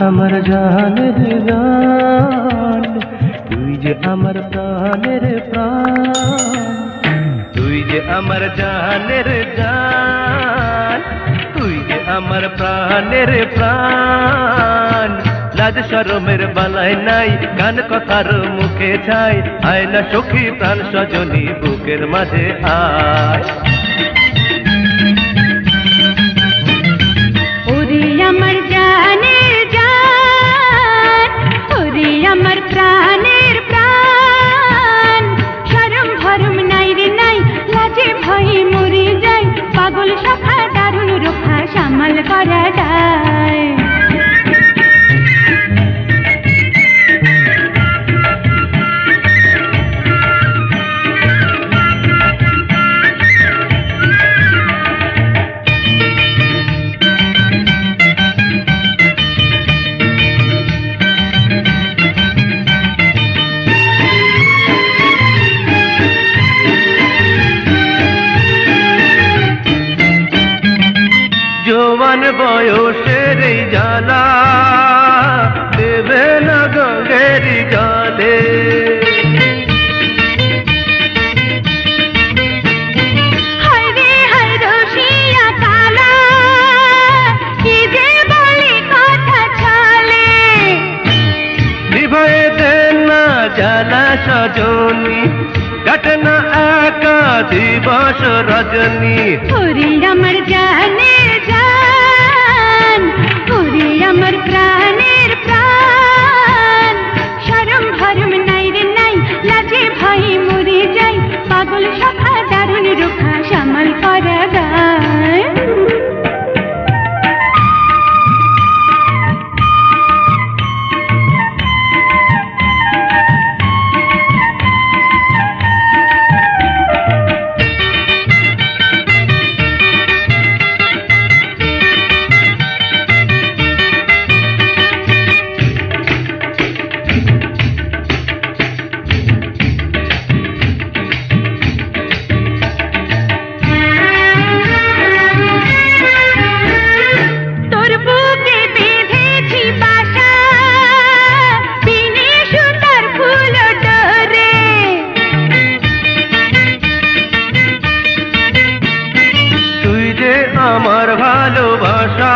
আমার জানের জান, তুই যে আমার প্রাণের প্রাণ, তুই যে আমার জানের জান, তুই যে আমার প্রাণের প্রাণ। লাজ শরমের বালাই নাই, গান কথার মুখে ছাই, আয় না সখী প্রাণ সজনী বুকের মাঝে আয়। ওরে আমার জানের জান, ওরে আমার প্রাণের প্রাণ, শরম ভরম নাই রে নাই, লাজে ভয়ে মরে যাই, পাগল সখা দারুণ রোখা সামাল করা দায়। জোয়ান বয়সের এই জ্বালা দেবে না গঙ্গের জলে, হায় রে হায় রসিয়া কালা, কি যে বলে কথা ছলে। নিভায়ে দেন না জ্বালা সজনী, কাটে না একা দিবস রজনী। ওরে আমার জানের জান, ওরে আমার প্রাণের প্রাণ, শরম ভরম নাই রে নাই, লাজে ভয়ে মরে যাই, পাগল সখা দারুণ রোখা সামাল করা দায়। আমার ভালোবাসা